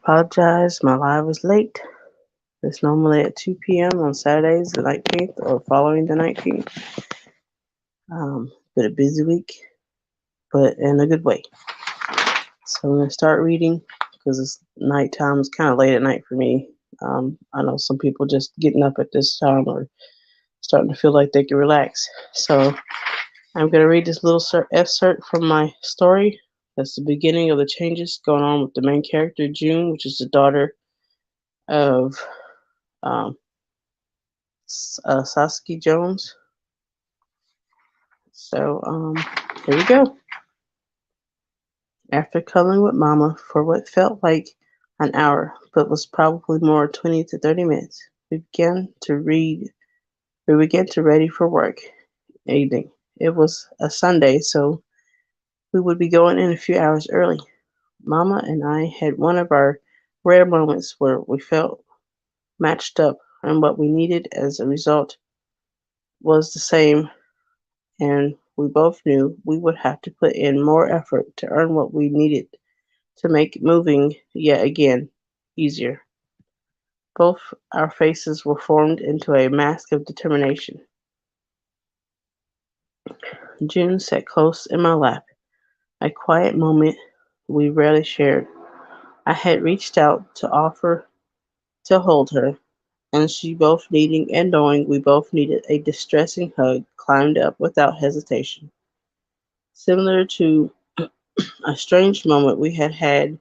Apologize, my live was late. It's normally at 2 p.m. on Saturdays, the 19th, or following the 19th. Been a busy week, but in a good way. So I'm going to start reading because it's nighttime. It's kind of late at night for me. I know some people just getting up at this time or starting to feel like they can relax. So I'm going to read this little excerpt from my story. That's the beginning of the changes going on with the main character, June, which is the daughter of um, Saskia Jones. So here we go. After cuddling with Mama for what felt like an hour, but was probably more 20 to 30 minutes, we began to read. We began to ready for work. Evening. It was a Sunday, so we would be going in a few hours early. Mama and I had one of our rare moments where we felt matched up, and what we needed as a result was the same, and we both knew we would have to put in more effort to earn what we needed to make moving yet again easier. Both our faces were formed into a mask of determination. June sat close in my lap, a quiet moment we rarely shared. I had reached out to offer to hold her, and she, both needing and knowing we both needed a distressing hug, climbed up without hesitation. Similar to a strange moment we had had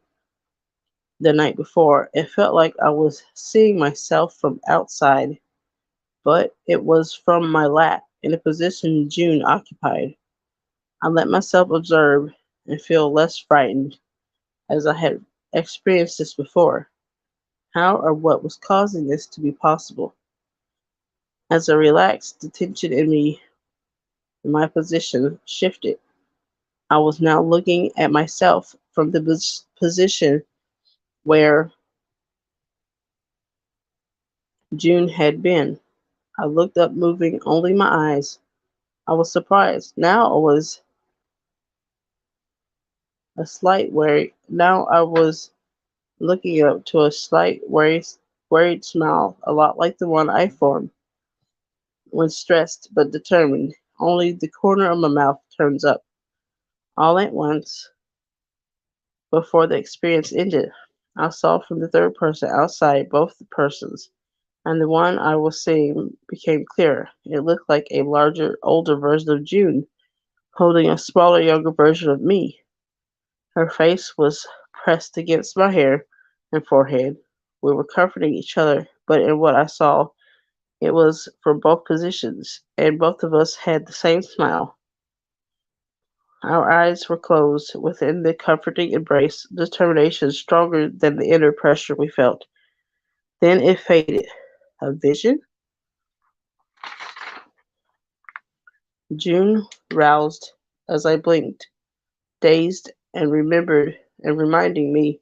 the night before, it felt like I was seeing myself from outside, but it was from my lap, in a position June occupied. I let myself observe and feel less frightened, as I had experienced this before. How or what was causing this to be possible? As I relaxed, the tension in me, in my position, shifted. I was now looking at myself from the position where June had been. I looked up, moving only my eyes. I was surprised. Now I was looking up to a slight worried smile, a lot like the one I formed when stressed but determined. Only the corner of my mouth turns up. All at once, before the experience ended, I saw from the third person outside both the persons, and the one I was seeing became clearer. It looked like a larger, older version of June, holding a smaller, younger version of me. Her face was pressed against my hair and forehead. We were comforting each other, but in what I saw, it was from both positions, and both of us had the same smile. Our eyes were closed within the comforting embrace, determination stronger than the inner pressure we felt. Then it faded. A vision? June roused as I blinked, dazed and reminding me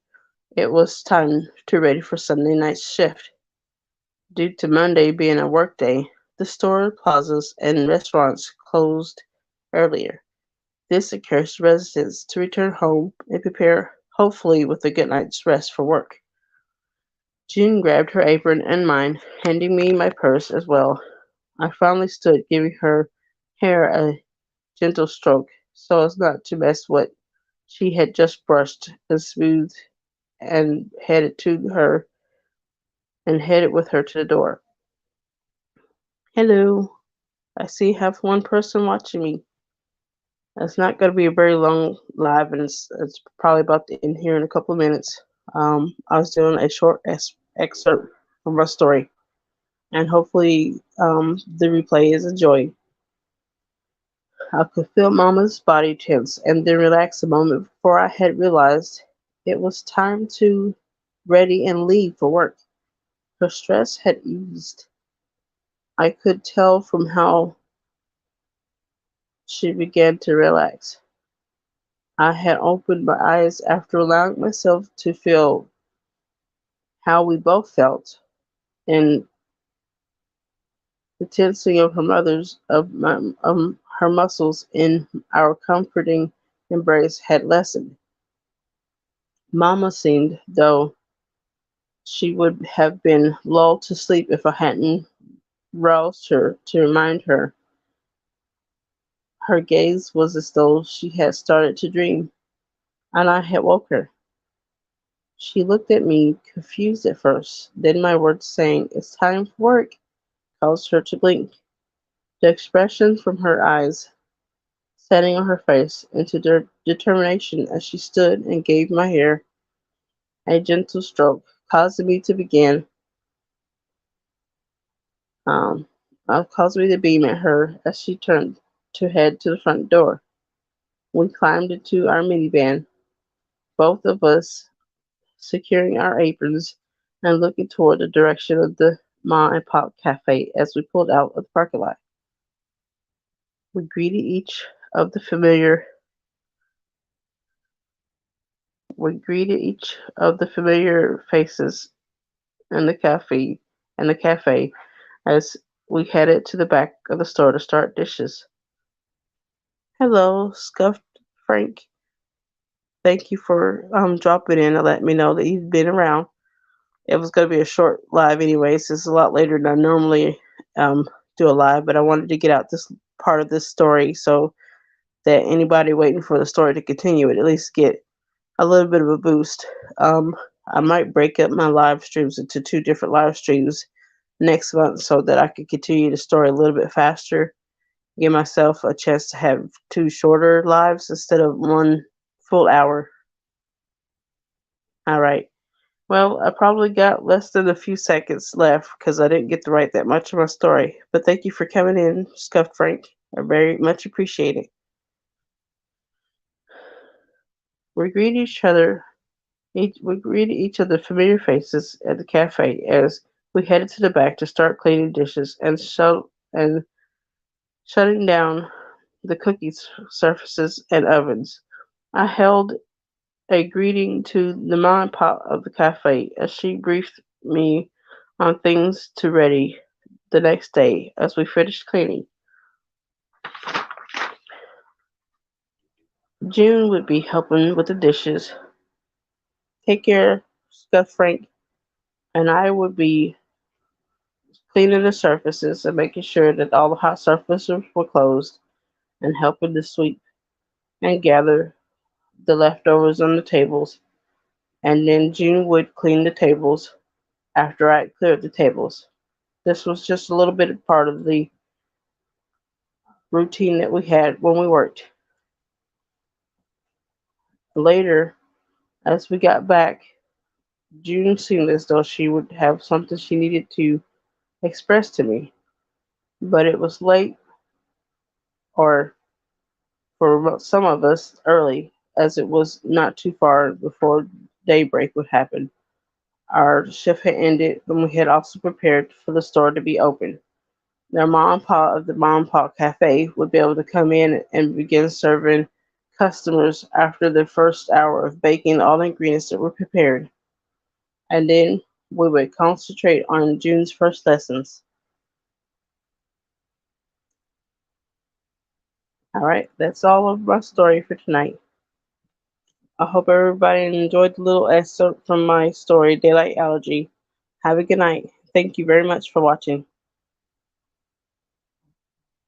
it was time to ready for Sunday night's shift. Due to Monday being a work day, the store, plazas, and restaurants closed earlier. This encouraged residents to return home and prepare, hopefully with a good night's rest for work. June grabbed her apron and mine, handing me my purse as well. I finally stood, giving her hair a gentle stroke so as not to mess what she had just brushed and smoothed, and headed with her to the door. Hello. I see you have one person watching me. It's not going to be a very long live, and it's probably about to end here in a couple of minutes. I was doing a short excerpt from my story, and hopefully the replay is enjoyed. I could feel Mama's body tense and then relax a moment before I had realized it was time to ready and leave for work. Her stress had eased. I could tell from how she began to relax. I had opened my eyes after allowing myself to feel how we both felt, and the tensing of her muscles in our comforting embrace had lessened. Mama seemed, though, She would have been lulled to sleep if I hadn't roused her to remind her. Her gaze was as though she had started to dream, and I had woke her. She looked at me, confused at first. Then my words saying, "It's time for work," caused her to blink. The expression from her eyes setting on her face into determination as she stood and gave my hair a gentle stroke, causing me to begin, um, caused me to beam at her as she turned to head to the front door. We climbed into our minivan, both of us securing our aprons and looking toward the direction of the Ma and Pop Cafe as we pulled out of the parking lot. We greeted each of the familiar we greeted each of the familiar faces in the cafe as we headed to the back of the store to start dishes. "Hello," scuffed Frank. "Thank you for dropping in and letting me know that you've been around. It was going to be a short live anyways. It's a lot later than I normally um, do a live, but I wanted to get out this part of this story so that anybody waiting for the story to continue would at least get a little bit of a boost. Um, I might break up my live streams into two different live streams next month so that I could continue the story a little bit faster, give myself a chance to have two shorter lives instead of one full hour. All right. Well, I probably got less than a few seconds left because I didn't get to write that much of my story. But thank you for coming in, Scuffed Frank. I very much appreciate it. We greeted each other. We greeted each of the familiar faces at the cafe as we headed to the back to start cleaning dishes and shutting down the cookies surfaces and ovens. I held a greeting to the ma and pop of the cafe as she briefed me on things to ready the next day as we finished cleaning. June would be helping with the dishes, take care of stuff Frank, and I would be cleaning the surfaces and making sure that all the hot surfaces were closed and helping to sweep and gather the leftovers on the tables. And then June would clean the tables after I had cleared the tables. This was just a little bit of part of the routine that we had when we worked. Later, as we got back, June seemed as though she would have something she needed to express to me, but it was late, or for some of us, early, as it was not too far before daybreak would happen. Our shift had ended, and we had also prepared for the store to be open. Their mom and pop of the mom and pop cafe would be able to come in and begin serving customers after the first hour of baking all the ingredients that were prepared. And then we would concentrate on June's first lessons. All right, that's all of my story for tonight. I hope everybody enjoyed the little excerpt from my story, Daylight Allergy. Have a good night. Thank you very much for watching.